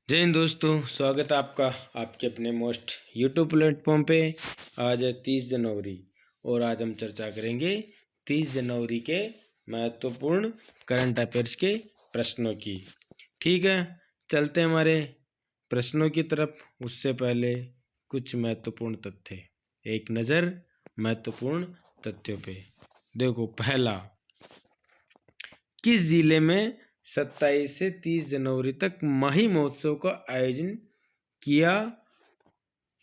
जय हिंद दोस्तों, स्वागत है आपका आपके अपने मोस्ट यूट्यूब प्लेटफॉर्म पे। आज है 30 जनवरी और आज हम चर्चा करेंगे 30 जनवरी के महत्वपूर्ण करंट अफेयर्स के प्रश्नों की। ठीक है, चलते हैं हमारे प्रश्नों की तरफ। उससे पहले कुछ महत्वपूर्ण तथ्य, एक नज़र महत्वपूर्ण तथ्यों पे। देखो, पहला, किस जिले में 27 से 30 जनवरी तक माही महोत्सव का आयोजन किया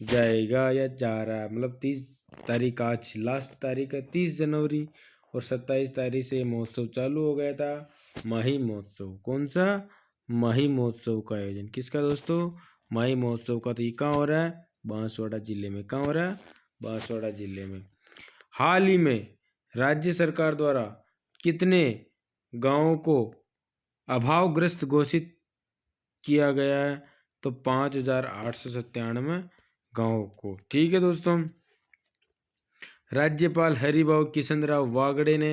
जाएगा या जा रहा है। मतलब 30 तारीख, आज लास्ट तारीख है 30 जनवरी और 27 तारीख से महोत्सव चालू हो गया था। माही महोत्सव, कौन सा? माही महोत्सव का आयोजन किसका दोस्तों? माही महोत्सव का। तो ये कहाँ हो रहा है? बांसवाड़ा जिले में। कहाँ हो रहा है? बांसवाड़ा जिले में। हाल ही में राज्य सरकार द्वारा कितने गांवों को अभावग्रस्त घोषित किया गया है? तो 5,897 गांवों को। ठीक है दोस्तों। राज्यपाल हरिभाऊ किशनराव वागड़े ने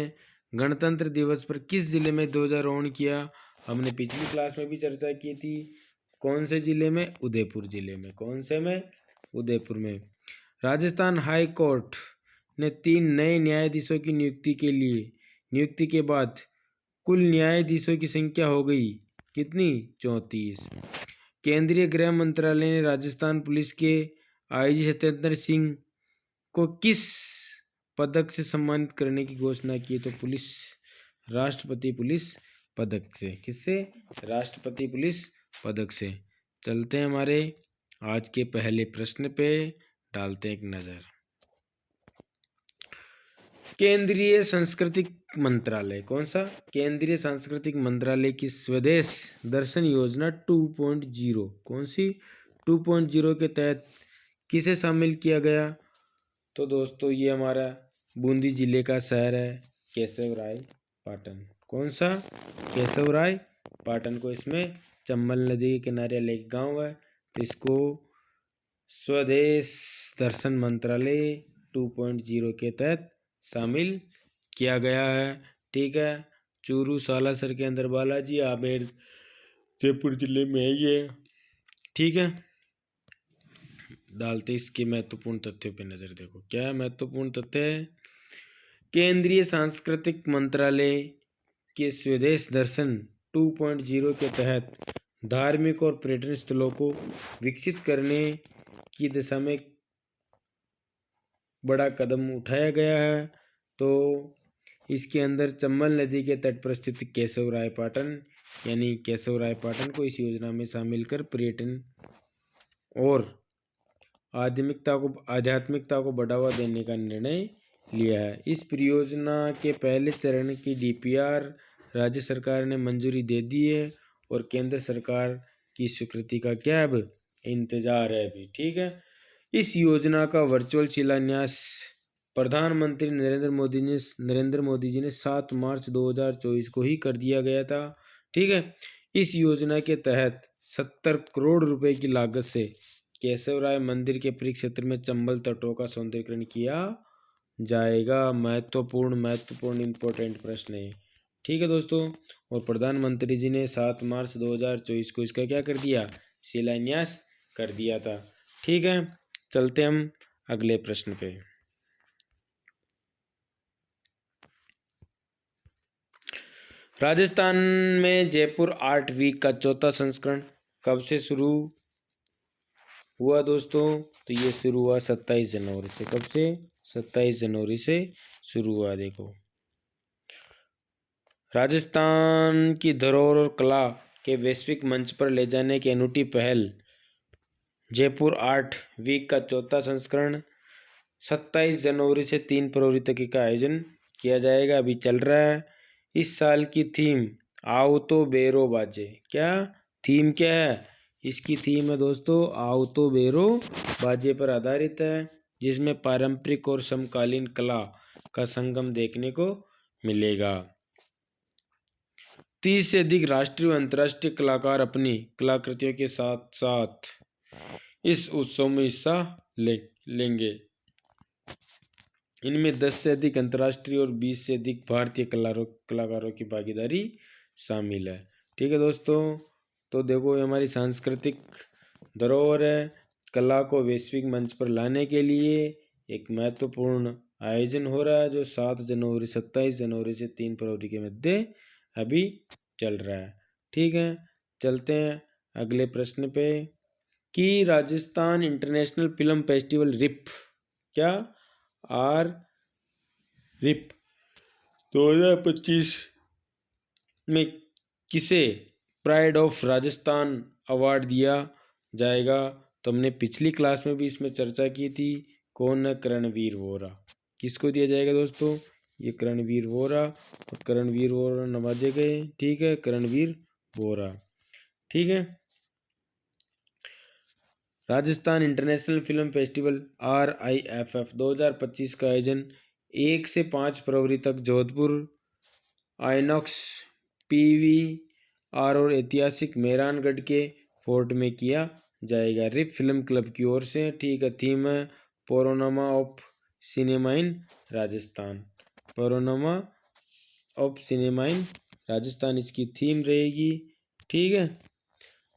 गणतंत्र दिवस पर किस जिले में ध्वजारोहण किया? हमने पिछली क्लास में भी चर्चा की थी। कौन से जिले में? उदयपुर जिले में। कौन से में? उदयपुर में। राजस्थान हाई कोर्ट ने 3 नए न्यायाधीशों की नियुक्ति के बाद कुल न्यायाधीशों की संख्या हो गई कितनी? 34। केंद्रीय गृह मंत्रालय ने राजस्थान पुलिस के आईजी सत्येंद्र सिंह को किस पदक से सम्मानित करने की घोषणा की? तो राष्ट्रपति पुलिस पदक से। किससे? राष्ट्रपति पुलिस पदक से। चलते हैं हमारे आज के पहले प्रश्न पे, डालते हैं एक नजर। केंद्रीय सांस्कृतिक मंत्रालय, कौन सा? केंद्रीय सांस्कृतिक मंत्रालय की स्वदेश दर्शन योजना 2.0, कौन सी? 2.0 के तहत किसे शामिल किया गया? तो दोस्तों ये हमारा बूंदी जिले का शहर है केशवराय पाटन। कौन सा? केशवराय पाटन को इसमें चंबल नदी के किनारे एक गांव है, तो इसको स्वदेश दर्शन मंत्रालय 2.0 के तहत शामिल किया गया है। ठीक है। चूरू सालासर के अंदर बालाजी आमेर जयपुर जिले में है ये। ठीक है, डालते इसके महत्वपूर्ण तथ्यों पे नजर। देखो क्या है महत्वपूर्ण तथ्य है। केंद्रीय सांस्कृतिक मंत्रालय के स्वदेश दर्शन 2.0 के तहत धार्मिक और पर्यटन स्थलों को विकसित करने की दिशा में बड़ा कदम उठाया गया है। तो इसके अंदर चंबल नदी के तट पर स्थित केशवराय पाटन यानी केशवराय पाटन को इस योजना में शामिल कर पर्यटन और आध्यात्मिकता को बढ़ावा देने का निर्णय लिया है। इस परियोजना के पहले चरण की डीपीआर राज्य सरकार ने मंजूरी दे दी है और केंद्र सरकार की स्वीकृति का क्या अब इंतजार है अभी। ठीक है। इस योजना का वर्चुअल शिलान्यास प्रधानमंत्री नरेंद्र मोदी जी ने 7 मार्च 2024 को ही कर दिया गया था। ठीक है। इस योजना के तहत 70 करोड़ रुपए की लागत से केशवराय मंदिर के परिक्षेत्र में चंबल तटों का सौंदर्यीकरण किया जाएगा। महत्वपूर्ण इंपॉर्टेंट प्रश्न है। ठीक है दोस्तों। और प्रधानमंत्री जी ने 7 मार्च 2024 को इसका क्या कर दिया? शिलान्यास कर दिया था। ठीक है, चलते हम अगले प्रश्न पे। राजस्थान में जयपुर आर्ट वीक का 4था संस्करण कब से शुरू हुआ दोस्तों? तो ये शुरू हुआ 27 जनवरी से। कब से? 27 जनवरी से शुरू हुआ। देखो, राजस्थान की धरोहर और कला के वैश्विक मंच पर ले जाने की अनूठी पहल जयपुर आर्ट वीक का 4था संस्करण 27 जनवरी से 3 फरवरी तक का आयोजन किया जाएगा। अभी चल रहा है। इस साल की थीम आओ तो बेरो बाजे। क्या थीम क्या है? इसकी थीम है दोस्तों आओ तो बेरो बाजे पर आधारित है, जिसमें पारंपरिक और समकालीन कला का संगम देखने को मिलेगा। 30 से अधिक राष्ट्रीय व अंतर्राष्ट्रीय कलाकार अपनी कलाकृतियों के साथ साथ इस उत्सव में हिस्सा लेंगे। इनमें 10 से अधिक अंतर्राष्ट्रीय और 20 से अधिक भारतीय कलाकारों की भागीदारी शामिल है। ठीक है दोस्तों। तो देखो ये हमारी सांस्कृतिक धरोहर है। कला को वैश्विक मंच पर लाने के लिए एक महत्वपूर्ण आयोजन हो रहा है जो 27 जनवरी से 3 फरवरी के मध्य अभी चल रहा है। ठीक है, चलते हैं अगले प्रश्न पे कि राजस्थान इंटरनेशनल फिल्म फेस्टिवल क्या रिप 2025 में किसे प्राइड ऑफ राजस्थान अवार्ड दिया जाएगा? तो हमने पिछली क्लास में भी इसमें चर्चा की थी। कौन है? करणवीर वोरा। किसको दिया जाएगा दोस्तों? ये करणवीर वोरा, और करणवीर वोरा नवाजे गए। ठीक है, करणवीर वोरा। ठीक है, Rajasthan international film festival RIFF 2025 का आयोजन 1 से 5 फरवरी तक जोधपुर आइनॉक्स PVR और ऐतिहासिक मेहरानगढ़ के फोर्ट में किया जाएगा। रिप फिल्म क्लब की ओर से। ठीक है, थीम है panorama of cinema in Rajasthan. Panorama of cinema इन राजस्थान इसकी थीम रहेगी। ठीक है,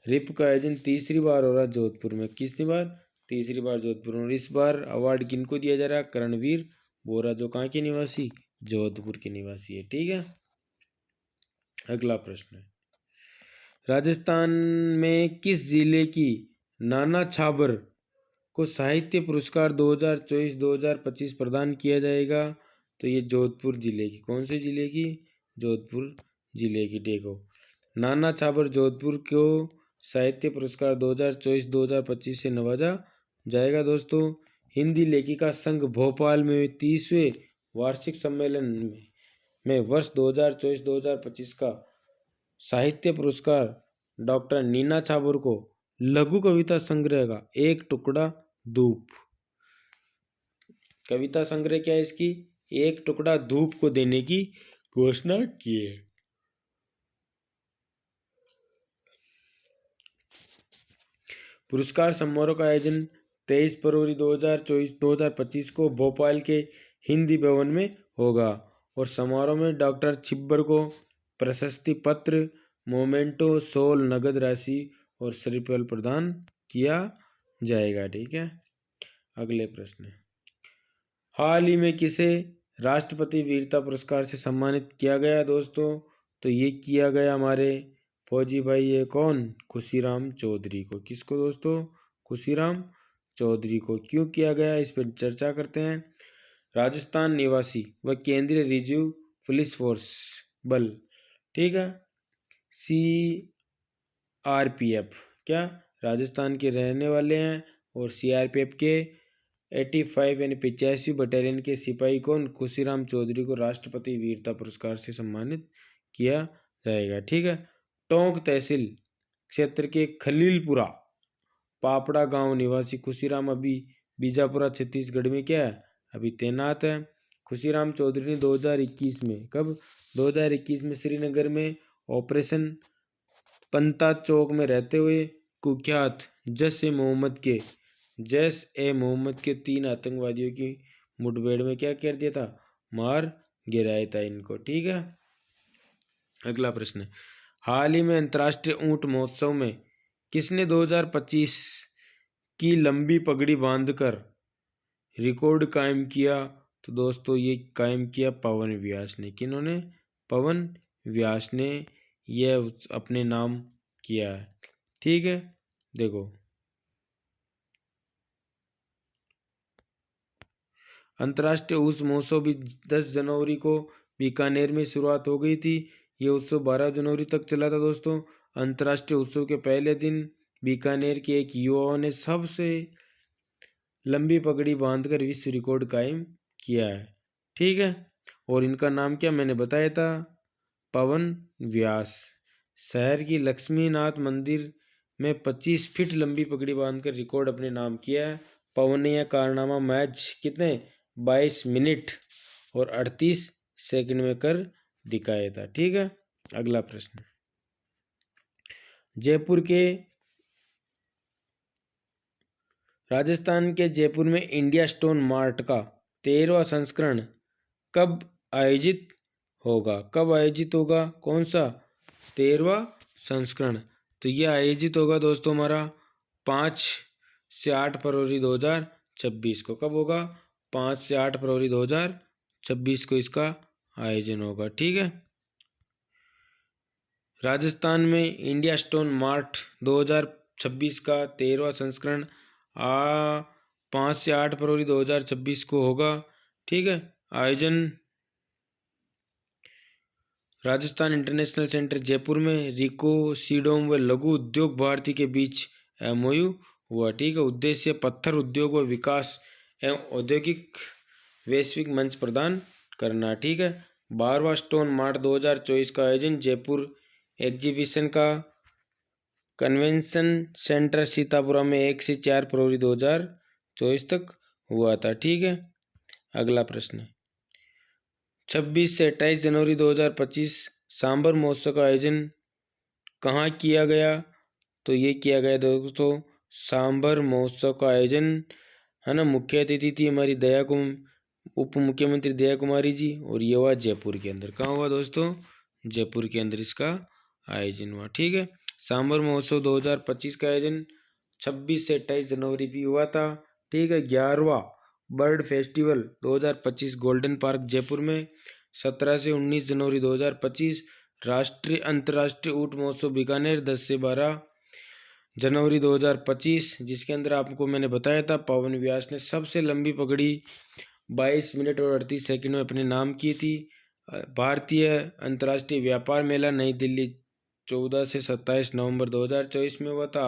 रिप का आयोजन तीसरी बार हो रहा है जोधपुर में। कितनी बार? तीसरी बार जोधपुर में। और इस बार अवार्ड किनको दिया जा रहा है? करणवीर वोरा, जो कहाँ के निवासी? जोधपुर के निवासी है। ठीक है, अगला प्रश्न है राजस्थान में किस जिले की नाना छाबर को साहित्य पुरस्कार 2024-2025 प्रदान किया जाएगा? तो ये जोधपुर जिले की। कौन से जिले की? जोधपुर जिले की। देखो, नाना छाबर जोधपुर को साहित्य पुरस्कार 2024-2025 से नवाजा जाएगा। दोस्तों, हिंदी लेखिका संघ भोपाल में 30वें वार्षिक सम्मेलन में वर्ष 2024-2025 का साहित्य पुरस्कार डॉक्टर नीना छाबर को लघु कविता संग्रह का एक टुकड़ा धूप, कविता संग्रह क्या है इसकी? एक टुकड़ा धूप को देने की घोषणा की है। पुरस्कार समारोह का आयोजन 23 फरवरी 2024-2025 को भोपाल के हिंदी भवन में होगा और समारोह में डॉक्टर छिब्बर को प्रशस्ति पत्र, मोमेंटो, शॉल, नगद राशि और श्रीफल प्रदान किया जाएगा। ठीक है, अगले प्रश्न। हाल ही में किसे राष्ट्रपति वीरता पुरस्कार से सम्मानित किया गया दोस्तों? तो ये किया गया हमारे फौजी भाई, ये कौन? खुशीराम चौधरी को। किसको दोस्तों? खुशीराम चौधरी को। क्यों किया गया, इस पर चर्चा करते हैं। राजस्थान निवासी व केंद्रीय रिजर्व पुलिस फोर्स बल, ठीक है, CRPF, क्या राजस्थान के रहने वाले हैं, और CRPF के 85 यानी 85 बटालियन के सिपाही कौन? खुशीराम चौधरी को राष्ट्रपति वीरता पुरस्कार से सम्मानित किया जाएगा। ठीक है, टोंक तहसील क्षेत्र के खलीलपुरा पापड़ा गांव निवासी खुशीराम अभी बीजापुरा छत्तीसगढ़ में क्या है? अभी तैनात है। खुशीराम चौधरी ने 2021 में, कब? 2021 में श्रीनगर में ऑपरेशन पंता चौक में रहते हुए कुख्यात जैश ए मोहम्मद के 3 आतंकवादियों की मुठभेड़ में क्या कर दिया था? मार गिराया था इनको। ठीक है, अगला प्रश्न। हाल ही में अंतर्राष्ट्रीय ऊंट महोत्सव में किसने 2025 की लंबी पगड़ी बांधकर रिकॉर्ड कायम किया? तो दोस्तों ये कायम किया पवन व्यास ने। किन्होंने? पवन व्यास ने यह अपने नाम किया है। ठीक है, देखो, अंतर्राष्ट्रीय ऊंट महोत्सव भी 10 जनवरी को बीकानेर में शुरुआत हो गई थी। ये उत्सव 12 जनवरी तक चला था दोस्तों। अंतर्राष्ट्रीय उत्सव के पहले दिन बीकानेर के एक युवा ने सबसे लंबी पगड़ी बांधकर विश्व रिकॉर्ड कायम किया है। ठीक है, और इनका नाम क्या मैंने बताया था? पवन व्यास। शहर की लक्ष्मीनाथ मंदिर में 25 फीट लंबी पगड़ी बांधकर रिकॉर्ड अपने नाम किया है। पवन ने यह कारनामा मैच कितने? 22 मिनट और 38 सेकंड में कर दिखाया था। ठीक है, अगला प्रश्न। राजस्थान के जयपुर में इंडिया स्टोन मार्ट का 13वां संस्करण कब आयोजित होगा? कब आयोजित होगा? कौन सा 13वां संस्करण? तो ये आयोजित होगा दोस्तों हमारा 5 से 8 फरवरी 2026 को। कब होगा? 5 से 8 फरवरी 2026 को इसका आयोजन होगा। ठीक है। राजस्थान में इंडिया स्टोन मार्ट 2026 का 13वां संस्करण 5 से 8 फरवरी 2026 को होगा। ठीक है। आयोजन राजस्थान इंटरनेशनल सेंटर जयपुर में रिको सीडोम व लघु उद्योग भारती के बीच MOU हुआ। ठीक है। उद्देश्य पत्थर उद्योग व विकास एवं औद्योगिक वैश्विक मंच प्रदान करना। ठीक है। 12वां स्टोन मार्ट 2024 का आयोजन जयपुर एग्जीबिशन का कन्वेंशन सेंटर सीतापुरा में 1 से 4 फरवरी 2024 तक हुआ था। ठीक है। अगला प्रश्न 26 से 28 जनवरी 2025 सांबर महोत्सव का आयोजन कहाँ किया गया? तो ये किया गया दोस्तों सांबर महोत्सव का आयोजन, है ना, मुख्य अतिथि थी हमारी उप मुख्यमंत्री दया कुमारी जी, और ये हुआ जयपुर के अंदर। कहाँ हुआ दोस्तों? जयपुर के अंदर इसका आयोजन हुआ। ठीक है। सांबर महोत्सव 2025 का आयोजन 26 से 28 जनवरी भी हुआ था। ठीक है। 11वां bird festival 2025 golden park Jaipur में 17 से 19 जनवरी 2025। राष्ट्रीय अंतर्राष्ट्रीय ऊंट महोत्सव बीकानेर 10 से 12 जनवरी 2025, जिसके अंदर आपको मैंने बताया था पवन व्यास ने सबसे लंबी पगड़ी 22 मिनट और 38 सेकंड में अपने नाम की थी। भारतीय अंतर्राष्ट्रीय व्यापार मेला नई दिल्ली 14 से 27 नवंबर 2024 में हुआ था।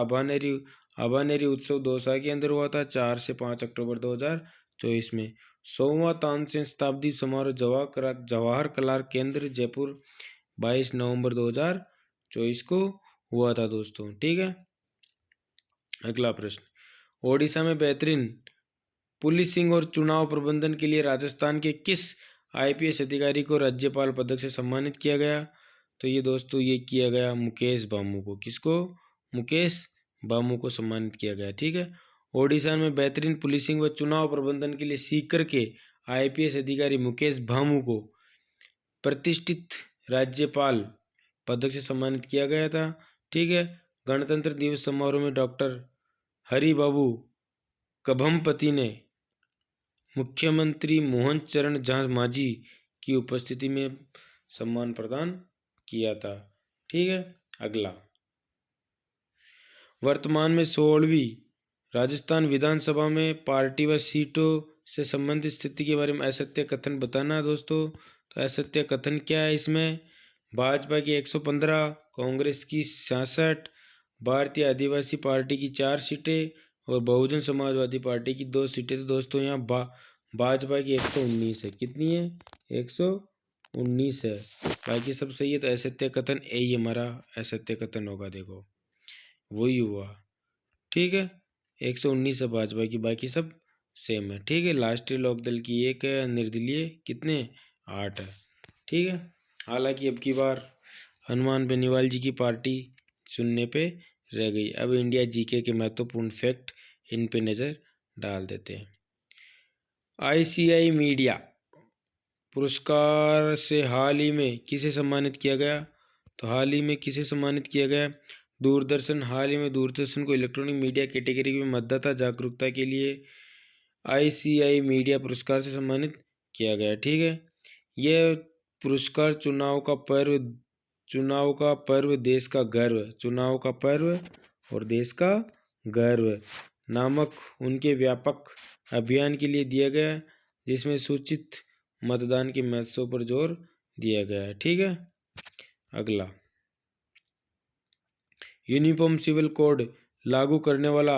अभानेरी उत्सव दौसा के अंदर हुआ था 4 से 5 अक्टूबर 2024 में। 100वां तानसेन शताब्दी समारोह जवाहर कला केंद्र जयपुर 22 नवंबर 2024 को हुआ था दोस्तों। ठीक है। अगला प्रश्न ओडिशा में बेहतरीन पुलिसिंग और चुनाव प्रबंधन के लिए राजस्थान के किस IPS अधिकारी को राज्यपाल पदक से सम्मानित किया गया? तो ये दोस्तों ये किया गया मुकेश भामू को। किसको? मुकेश भामू को सम्मानित किया गया। ठीक है। ओडिशा में बेहतरीन पुलिसिंग व चुनाव प्रबंधन के लिए सीकर के IPS अधिकारी मुकेश भामू को प्रतिष्ठित राज्यपाल पदक से सम्मानित किया गया था। ठीक है। गणतंत्र दिवस समारोह में डॉक्टर हरिबाबू कभमपति ने मुख्यमंत्री मोहन चरण मांझी की उपस्थिति में सम्मान प्रदान किया था। ठीक है। अगला वर्तमान में 16वीं राजस्थान विधानसभा में पार्टी व सीटों से संबंधित स्थिति के बारे में असत्य कथन बताना दोस्तों। तो असत्य कथन क्या है इसमें? भाजपा की 115, कांग्रेस की 66, भारतीय आदिवासी पार्टी की 4 सीटें और बहुजन समाजवादी पार्टी की 2 सीटें। तो दोस्तों यहाँ भाजपा की 119 है। कितनी है? 119 है। बाकी सब सही है। तो असत्य कथन यही हमारा असत्य कथन होगा। देखो वही हुआ। ठीक है। 119 है भाजपा की, बाकी सब सेम है। ठीक है। राष्ट्रीय लोकदल की 1 है, निर्दलीय कितने? 8 है। ठीक है। हालांकि अब की बार हनुमान बेनीवाल जी की पार्टी सुनने पे रह गई। अब इंडिया GK के महत्वपूर्ण फैक्ट इन पे नज़र डाल देते हैं। ICI मीडिया पुरस्कार से हाल ही में किसे सम्मानित किया गया? तो हाल ही में किसे सम्मानित किया गया? दूरदर्शन। हाल ही में दूरदर्शन को इलेक्ट्रॉनिक मीडिया कैटेगरी में मतदाता जागरूकता के लिए ICI मीडिया पुरस्कार से सम्मानित किया गया। ठीक है। यह पुरस्कार चुनाव का पर्व देश का गर्व, चुनाव का पर्व और देश का गर्व नामक उनके व्यापक अभियान के लिए दिया गया, जिसमें सूचित मतदान के महत्व पर जोर दिया गया है। ठीक है। अगला यूनिफॉर्म सिविल कोड लागू करने वाला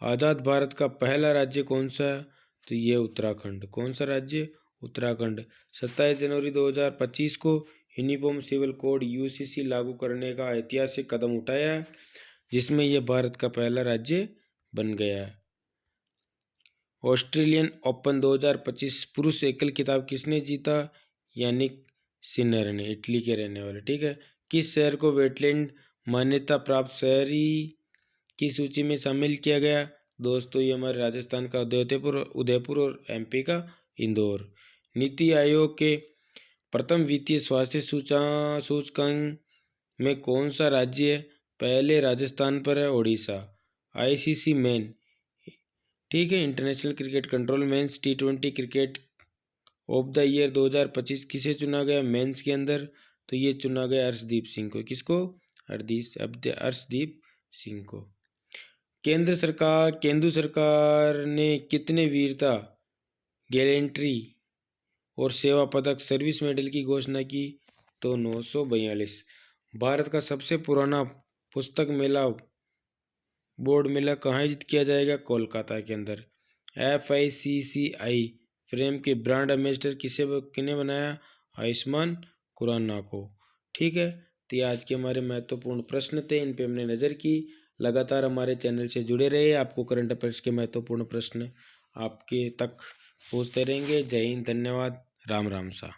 आज़ाद भारत का पहला राज्य कौन सा है? तो ये उत्तराखंड। कौन सा राज्य? उत्तराखंड। 27 जनवरी 2025 को यूनिफॉर्म सिविल कोड UCC लागू करने का ऐतिहासिक कदम उठाया है, जिसमें यह भारत का पहला राज्य बन गया है। ऑस्ट्रेलियन ओपन 2025 पुरुष एकल खिताब किसने जीता? यानिक सिनर ने, इटली के रहने वाले। ठीक है। किस शहर को वेटलैंड मान्यता प्राप्त शहरी की सूची में शामिल किया गया? दोस्तों ये हमारे राजस्थान का उदयपुर और MP का इंदौर। नीति आयोग के प्रथम वित्तीय स्वास्थ्य सूचकांक में कौन सा राज्य है? पहले राजस्थान पर है उड़ीसा। आईसीसी मेन, ठीक है, international cricket control men's T20 cricket of the year 2025 किसे चुना गया मेंस के अंदर? तो ये चुना गया अर्शदीप सिंह को। किसको? अर्शदीप सिंह को। केंद्र सरकार ने कितने वीरता, गैलेंट्री और सेवा पदक, सर्विस मेडल की घोषणा की? तो 942। भारत का सबसे पुराना पुस्तक मेला, बोर्ड मेला कहाँ आयोजित किया जाएगा? कोलकाता के अंदर। FICCI फ्रेम के ब्रांड एम्बेसडर किने बनाया? आयुष्मान खुराना को। ठीक है, तो ये आज के हमारे महत्वपूर्ण प्रश्न थे, इन पे हमने नज़र की। लगातार हमारे चैनल से जुड़े रहिए, आपको करंट अफेयर्स के महत्वपूर्ण प्रश्न आपके तक पहुँचते रहेंगे। जय हिंद, धन्यवाद, राम राम सा।